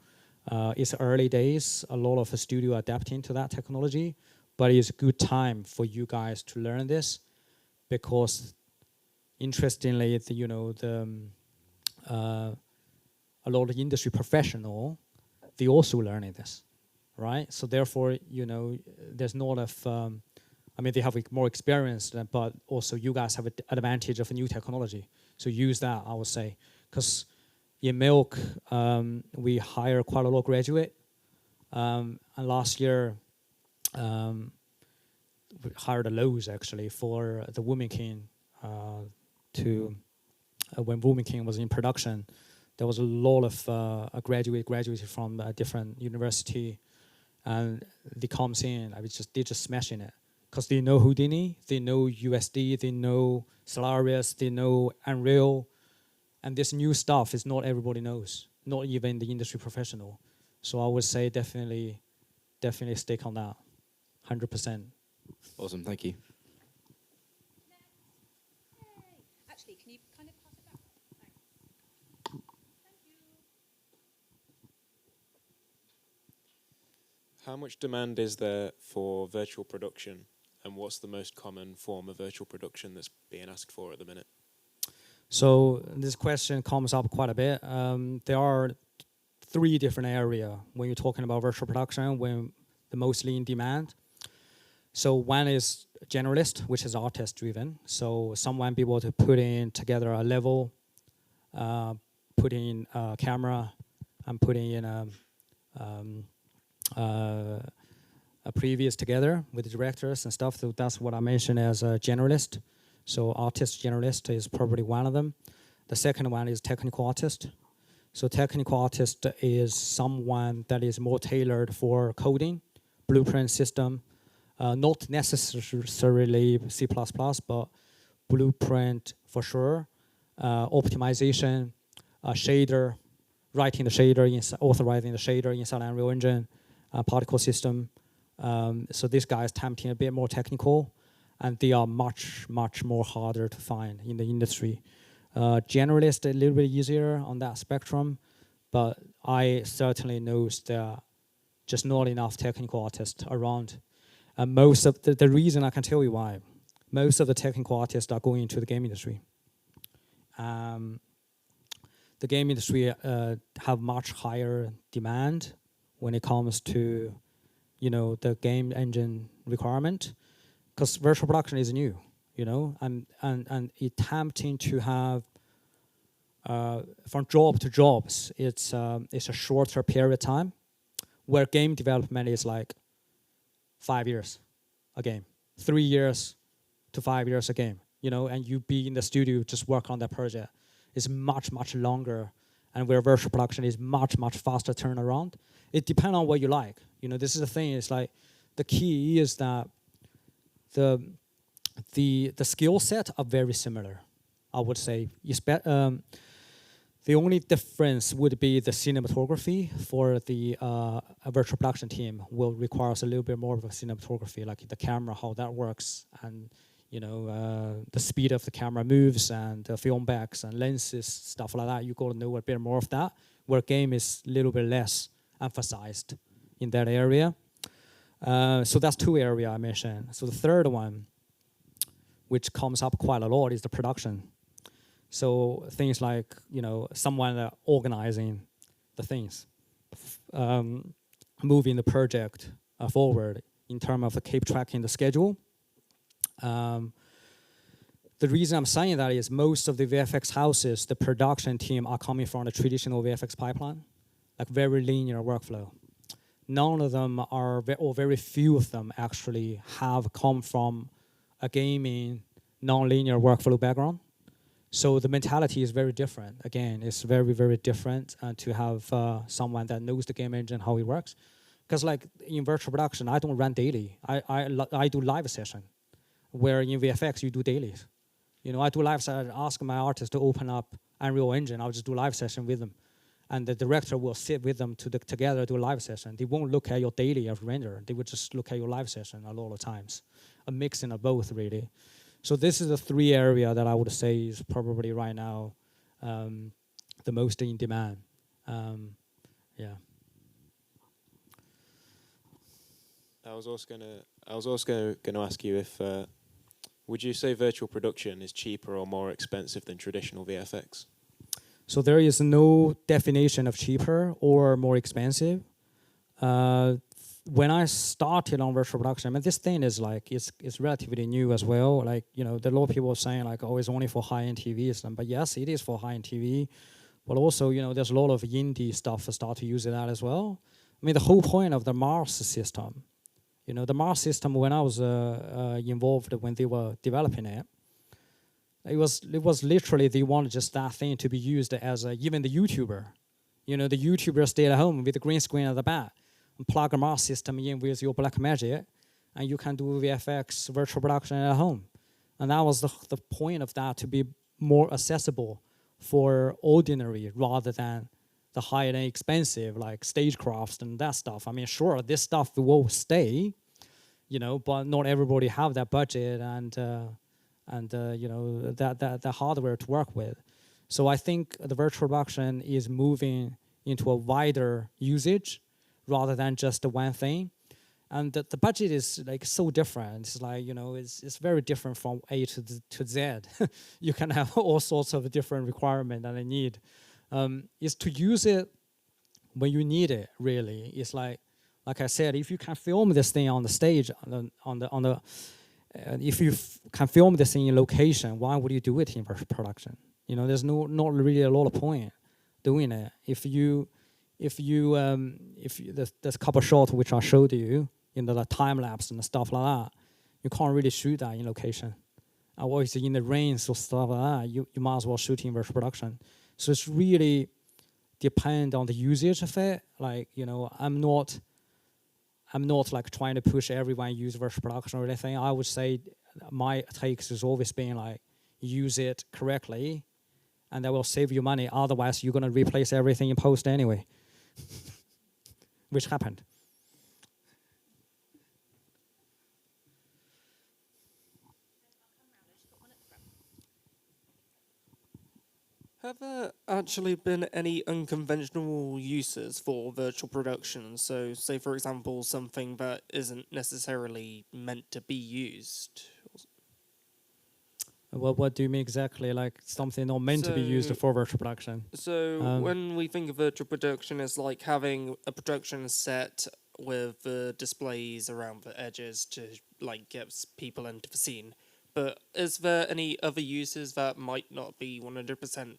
Speaker 1: it's early days, a lot of the studio adapting to that technology, but it's a good time for you guys to learn this, because interestingly, a lot of industry professional, they also learning this, right? So therefore, there's not of they have more experience, but also you guys have an advantage of a new technology. So use that, I would say. Because in Milk, we hire quite a lot of graduate. And last year, we hired a loads, actually, for the Woman King. When Woman King was in production, there was a lot of graduated from a different university. And they comes in, they're just smashing it. Because they know Houdini, they know USD, they know Solarius, they know Unreal. And this new stuff is not everybody knows, not even the industry professional. So I would say definitely stick on that, 100%.
Speaker 3: Awesome, thank you.
Speaker 2: Actually, can you kind of pass it back? Thanks. Thank you.
Speaker 4: How much demand is there for virtual production, and what's the most common form of virtual production that's being asked for at the minute?
Speaker 1: So this question comes up quite a bit. There are three different areas when you're talking about virtual production, when the mostly in demand. So one is generalist, which is artist driven. So someone be able to put in together a level, put in a camera, and put in a previous together with the directors and stuff. So that's what I mentioned as a generalist. So artist generalist is probably one of them. The second one is technical artist. So technical artist is someone that is more tailored for coding, blueprint system, not necessarily C++, but blueprint for sure, optimization, shader, writing the shader, authorizing the shader inside Unreal Engine, particle system. So these guys tempting a bit more technical, and they are much, much more harder to find in the industry. Generalist a little bit easier on that spectrum, but I certainly know there are just not enough technical artists around. And most of the reason I can tell you why, most of the technical artists are going into the game industry. The game industry have much higher demand when it comes to, the game engine requirement, because virtual production is new, and it tempting to have from job to jobs. It's a shorter period of time, where game development is like 5 years a game, 3 years to 5 years a game, and you be in the studio just work on that project. It's much, much longer, and where virtual production is much, much faster turnaround. It depends on what you like. This is the thing. It's like the key is that the skill set are very similar, I would say. The only difference would be the cinematography for the virtual production team will require a little bit more of a cinematography, like the camera, how that works, and the speed of the camera moves, and the film backs and lenses, stuff like that. You got to know a bit more of that, where game is a little bit less emphasized in that area. So that's two areas I mentioned. So the third one, which comes up quite a lot, is the production. So things like, someone organizing the things, moving the project forward in terms of keep tracking the schedule. The reason I'm saying that is most of the VFX houses, the production team are coming from the traditional VFX pipeline, like very linear workflow. None of them are, or very few of them actually have come from a gaming non-linear workflow background. So the mentality is very different. Again, it's very, very different to have someone that knows the game engine, how it works. Because like in virtual production, I don't run daily. I do live session, where in VFX you do dailies. I do live session, ask my artist to open up Unreal Engine, I'll just do live session with them. And the director will sit with them together do a live session. They won't look at your daily of render. They would just look at your live session a lot of times. A mixing of both, really. So this is the three area that I would say is probably right now the most in demand. Yeah.
Speaker 4: I was also gonna ask you if would you say virtual production is cheaper or more expensive than traditional VFX?
Speaker 1: So there is no definition of cheaper or more expensive. When I started on virtual production, this thing is like, it's relatively new as well. Like, there are a lot of people saying like, oh, it's only for high-end TVs. But yes, it is for high-end TV. But also, there's a lot of indie stuff that start to use that as well. The whole point of the Mars system, the Mars system, when I was involved when they were developing it, it was literally they wanted just that thing to be used as even the YouTuber. The YouTuber stayed at home with the green screen at the back and plug a Mars system in with your Blackmagic, and you can do VFX virtual production at home. And that was the point of that, to be more accessible for ordinary rather than the high-end expensive like stagecrafts and that stuff. Sure, this stuff will stay, but not everybody have that budget and that hardware to work with. So I think the virtual production is moving into a wider usage rather than just the one thing. And the budget is like so different. It's like, it's very different from A to Z. You can have all sorts of different requirements that I need. Is to use it when you need it, really. It's like like I said, if you can film this thing on the stage, if you can film this thing in location, why would you do it in virtual production? You know, there's not really a lot of point doing it. If there's a couple shots which I showed you in the time lapse and stuff like that, you can't really shoot that in location. Or it's in the rain, so stuff like that, you might as well shoot in virtual production. So it's really depend on the usage of it. Like, you know, I'm not like trying to push everyone use virtual production or anything. I would say my takes has always been like, use it correctly and that will save you money. Otherwise, you're going to replace everything in post anyway, which happened.
Speaker 5: Have there actually been any unconventional uses for virtual production? So, say for example, something that isn't necessarily meant to be used.
Speaker 1: What do you mean exactly? Like something not meant to be used for virtual production?
Speaker 5: So when we think of virtual production, it's like having a production set with displays around the edges to like get people into the scene. But is there any other uses that might not be 100%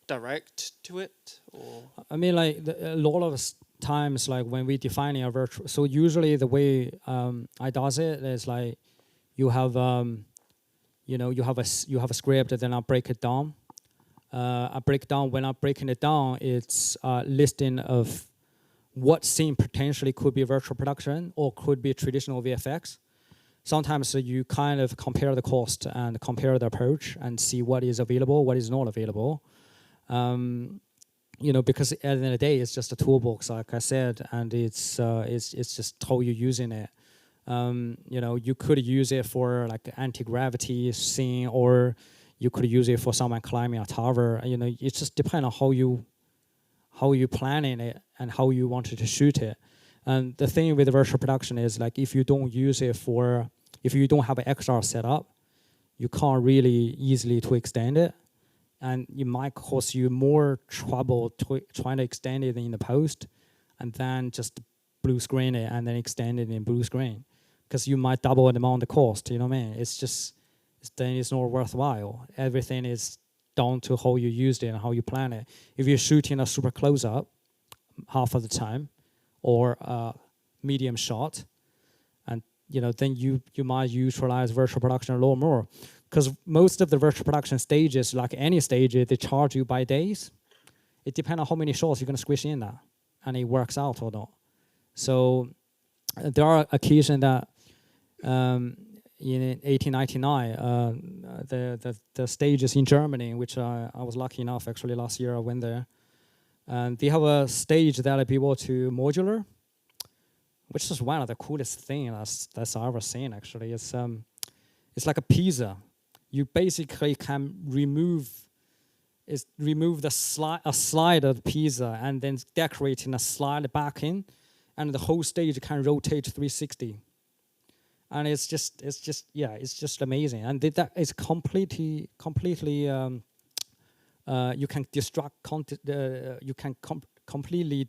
Speaker 5: direct to it? Or
Speaker 1: I mean, like a lot of times, like when we define a virtual, so usually the way I does it is like you have you have a script, then I break it down. When I'm breaking it down, it's a listing of what scene potentially could be virtual production or could be traditional VFX. Sometimes you kind of compare the cost and compare the approach and see what is available, what is not available. Because at the end of the day, it's just a toolbox, like I said, and it's just how you're using it. You could use it for like anti-gravity scene, or you could use it for someone climbing a tower. It just depends on how you planning it and how you wanted to shoot it. And the thing with virtual production is like if you don't use it if you don't have an XR set up, you can't really easily to extend it. And it might cause you more trouble trying to extend it in the post and then just blue screen it and then extend it in blue screen. Because you might double the amount of cost, you know what I mean? Then it's not worthwhile. Everything is down to how you used it and how you plan it. If you're shooting a super close-up half of the time or a medium shot, and then you might utilize virtual production a lot more. Because most of the virtual production stages, like any stage, they charge you by days. It depends on how many shots you're going to squish in that, and it works out or not. So there are occasions that in 1899, the stages in Germany, which I was lucky enough, actually last year I went there, and they have a stage that is able to modular, which is one of the coolest things that's I've ever seen. Actually, it's like a pizza. You basically can remove a slide of the pizza and then decorating a slide back in, and the whole stage can rotate 360. And it's just amazing. And that is completely you can completely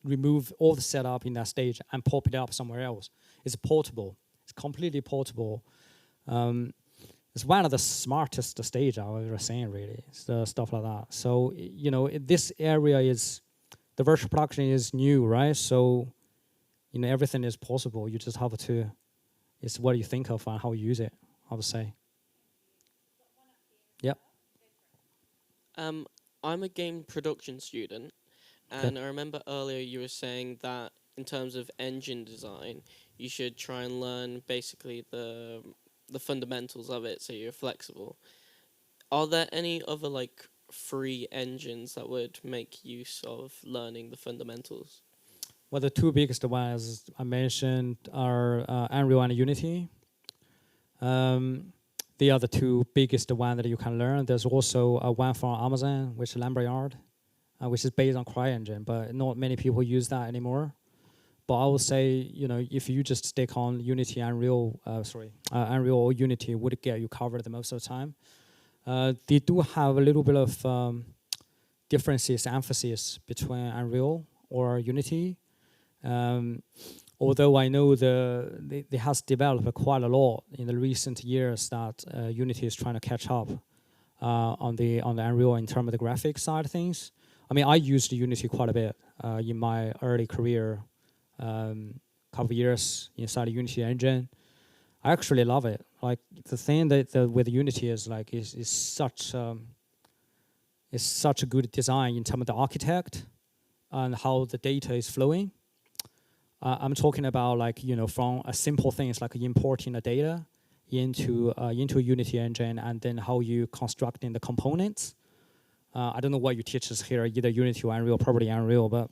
Speaker 1: remove all the setup in that stage and pop it up somewhere else. It's portable. It's completely portable. It's one of the smartest stage I've ever seen, really. Stuff like that. So this area the virtual production is new, right? So everything is possible. You just have to. It's what you think of and how you use it, I would say. Yep.
Speaker 6: I'm a game production student, and I remember earlier you were saying that in terms of engine design, you should try and learn basically the fundamentals of it so you're flexible. Are there any other like free engines that would make use of learning the fundamentals?
Speaker 1: Well, the two biggest ones I mentioned are Unreal and Unity. The other two biggest ones that you can learn. There's also one from Amazon, which is Lumberyard, which is based on CryEngine, but not many people use that anymore. But I would say, if you just stick on Unity, Unreal or Unity would get you covered the most of the time. They do have a little bit of emphasis between Unreal or Unity. Although I know they has developed quite a lot in the recent years that Unity is trying to catch up on the Unreal in terms of the graphic side of things. I mean, I used Unity quite a bit in my early career, couple of years inside the Unity engine. I actually love it. Like the thing that with Unity is like is such a good design in terms of the architect and how the data is flowing. I'm talking about like from a simple things like importing the data into Unity engine and then how you constructing the components. I don't know what you teach us here, either Unity or Unreal, probably Unreal, but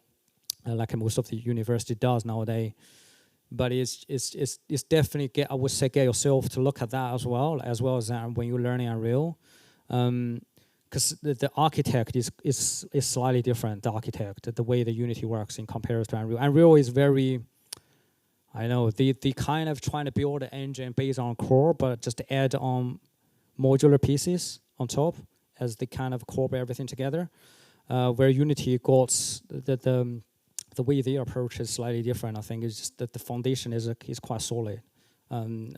Speaker 1: like most of the university does nowadays. But it's definitely I would say get yourself to look at that as well as when you're learning Unreal, because the architect is slightly different. The architect, the way the Unity works in comparison to Unreal. Unreal is very, I know they kind of trying to build an engine based on core, but just add on modular pieces on top as they kind of incorporate everything together. Where Unity got the way they approach is slightly different. I think it's just that the foundation is quite solid, and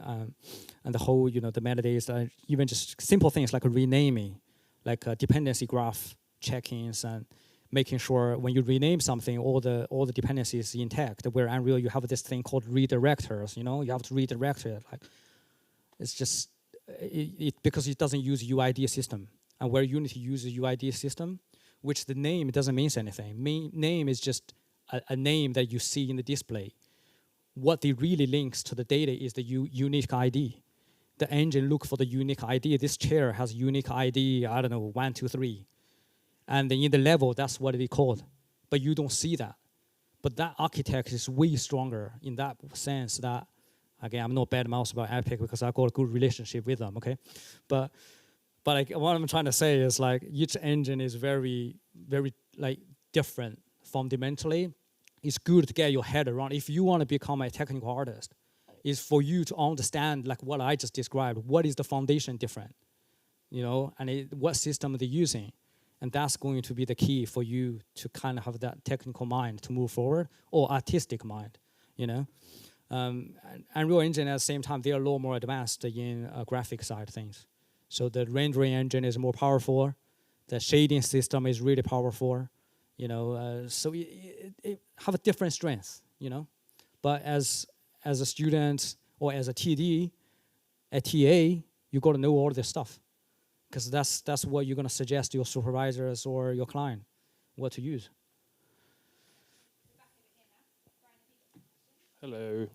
Speaker 1: the whole the metadata, even just simple things like renaming, like dependency graph check-ins and making sure when you rename something, all the dependencies intact. Where Unreal you have this thing called redirectors. You have to redirect it. Like it's just because it doesn't use UID system, and where Unity uses UID system, which the name doesn't mean anything. Name is just a name that you see in the display. What they really links to the data is the unique ID. The engine look for the unique ID. This chair has unique ID, I don't know, 1, 2, 3. And then in the level, that's what they called. But you don't see that. But that architect is way stronger in that sense that, again, I'm not bad mouse about Epic because I got a good relationship with them, okay? But like, what I'm trying to say is like each engine is very, very like different fundamentally. It's good to get your head around. If you want to become a technical artist, is for you to understand like what I just described. What is the foundation different, and what system they're using, and that's going to be the key for you to kind of have that technical mind to move forward or artistic mind, And Unreal Engine at the same time they're a lot more advanced in graphic side of things. So the rendering engine is more powerful, the shading system is really powerful. So it have a different strength, But as a student or as a TD, a TA, you got to know all this stuff, because that's what you're going to suggest to your supervisors or your client what to use.
Speaker 7: Hello.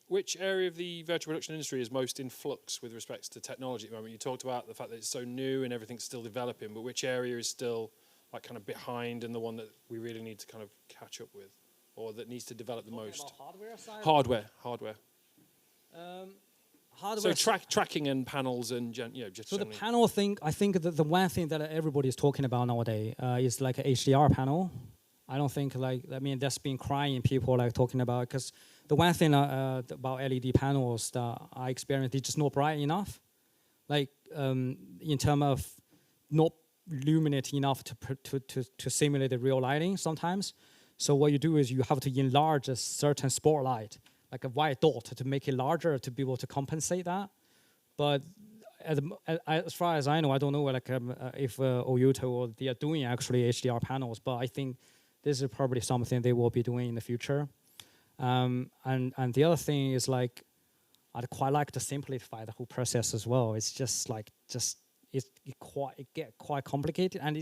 Speaker 7: Which area of the virtual production industry is most in flux with respect to technology at the moment? You talked about the fact that it's so new and everything's still developing, but which area is still like kind of behind and the one that we really need to kind of catch up with, or that needs to develop the most?
Speaker 1: About hardware side?
Speaker 7: Hardware.
Speaker 1: Hardware.
Speaker 7: So tracking and panels and just.
Speaker 1: So the
Speaker 7: generally.
Speaker 1: panel thing, I think the one thing that everybody is talking about nowadays is like a HDR panel. I don't think that's been crying people like talking about, because the one thing about LED panels that I experienced, it's just not bright enough. Like in terms of not luminate enough to simulate the real lighting sometimes. So what you do is you have to enlarge a certain spotlight, like a white dot, to make it larger to be able to compensate that. But as far as I know, I don't know like if Oyuto or they are doing actually HDR panels, but I think this is probably something they will be doing in the future. And the other thing is like, I'd quite like to simplify the whole process as well. It's just like it get quite complicated, and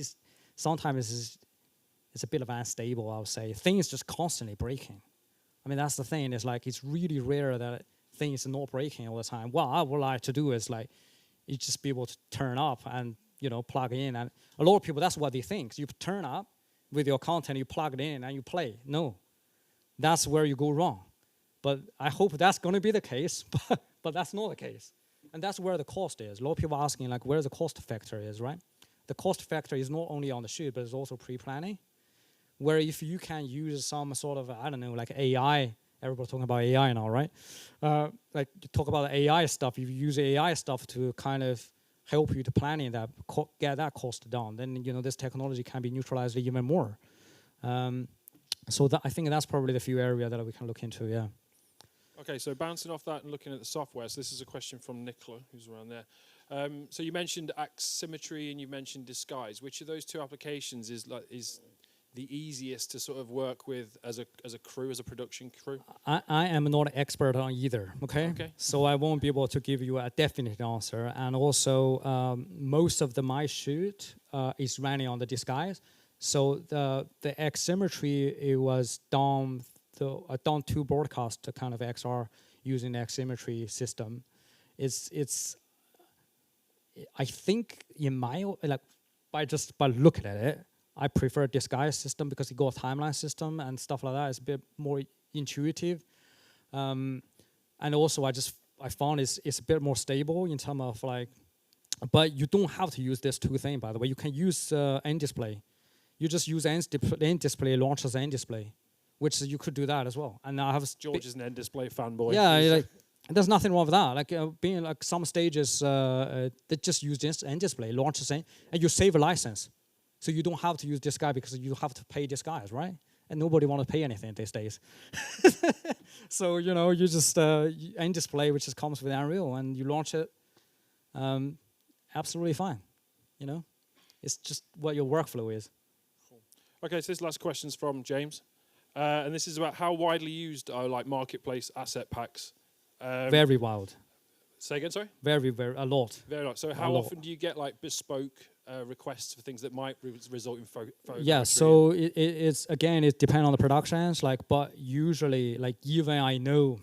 Speaker 1: sometimes it's a bit of unstable. I would say things just constantly breaking. I mean that's the thing. It's like it's really rare that things are not breaking all the time. What I would like to do is like you just be able to turn up and plug in, and a lot of people that's what they think. You turn up with your content, you plug it in and you play. No, that's where you go wrong. But I hope that's going to be the case, but that's not the case. And that's where the cost is. A lot of people are asking, like, where the cost factor is, right? The cost factor is not only on the shoot, but it's also pre-planning, where if you can use some sort of, I don't know, like AI, everybody's talking about AI now, right? Like, you talk about AI stuff, if you use AI stuff to kind of help you to planning that, get that cost down, then, this technology can be neutralized even more. So I think that's probably the few area that we can look into. Yeah.
Speaker 7: Okay, so bouncing off that and looking at the software, so this is a question from Nicola, who's around there. So you mentioned asymmetry and you mentioned disguise. Which of those two applications is the easiest to sort of work with as a crew, as a production crew?
Speaker 1: I am not an expert on either, okay?
Speaker 7: Okay.
Speaker 1: So I won't be able to give you a definite answer. And also, most of my shoot is running on the disguise. So the asymmetry, it was done to broadcast kind of XR using the asymmetry system. It's I think in my by looking at it, I prefer disguise system because it got a timeline system and stuff like that. It's a bit more intuitive, and also I found it's a bit more stable in terms of like. But you don't have to use this two thing, by the way. You can use end display. You just use end display launches end display, which you could do that as well. And I have
Speaker 7: George is an end display fanboy.
Speaker 1: yeah, like, there's nothing wrong with that. Like being like some stages, they just use end display launches and you save a license. So you don't have to use this guy because you have to pay this guys, right? And nobody want to pay anything these days. So, you just end display, which just comes with Unreal, and you launch it absolutely fine. It's just what your workflow is.
Speaker 7: Cool. Okay, so this last question's from James. And this is about how widely used are like marketplace asset packs?
Speaker 1: Very wild.
Speaker 7: Say again, sorry?
Speaker 1: Very, very, a lot.
Speaker 7: Very lot. So how often do you get like bespoke requests for things that might result in photo?
Speaker 1: Yeah, so it's again, it depends on the productions, but usually, even I know,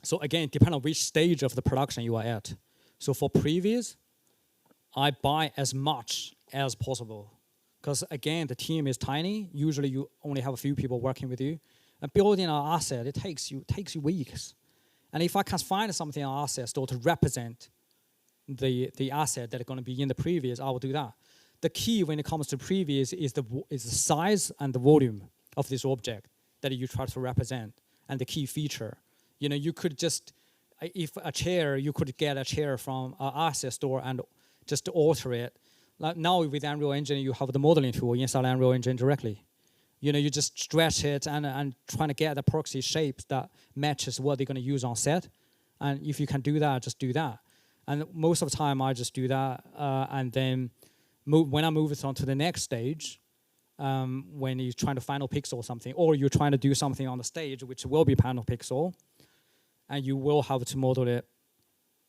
Speaker 1: so again, depend on which stage of the production you are at. So for previews, I buy as much as possible. Because again, the team is tiny. Usually you only have a few people working with you. And building an asset, it takes you weeks. And if I can find something on asset store to represent the asset that are going to be in the previews, I will do that. The key when it comes to previews is the size and the volume of this object that you try to represent, and the key feature. You could just, if a chair, you could get a chair from an asset store and just alter it. Like now with Unreal Engine, you have the modeling tool inside Unreal Engine directly. You just stretch it and trying to get the proxy shapes that matches what they're going to use on set. And if you can do that, just do that. And most of the time, I just do that. And then when I move it on to the next stage, when you're trying to final pixel something, or you're trying to do something on the stage, which will be panel pixel, and you will have to model it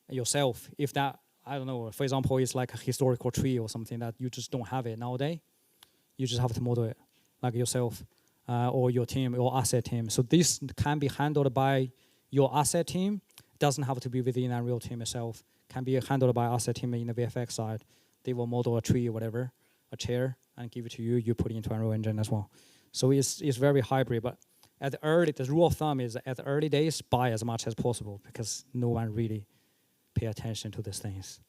Speaker 1: yourself. If that, I don't know, for example, it's like a historical tree or something that you just don't have it nowadays, you just have to model it like yourself, or your team, your asset team. So this can be handled by your asset team. It doesn't have to be within a real team itself. Can be handled by asset team in the VFX side. They will model a tree or whatever, a chair, and give it to you. You put it into Unreal Engine as well. So it's very hybrid. But the rule of thumb is at the early days, buy as much as possible because no one really pay attention to these things.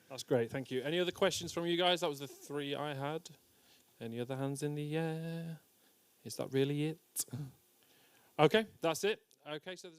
Speaker 7: That's great, thank you. Any other questions from you guys? That was the 3 I had. Any other hands in the air? Is that really it? Okay, that's it. Okay, so there's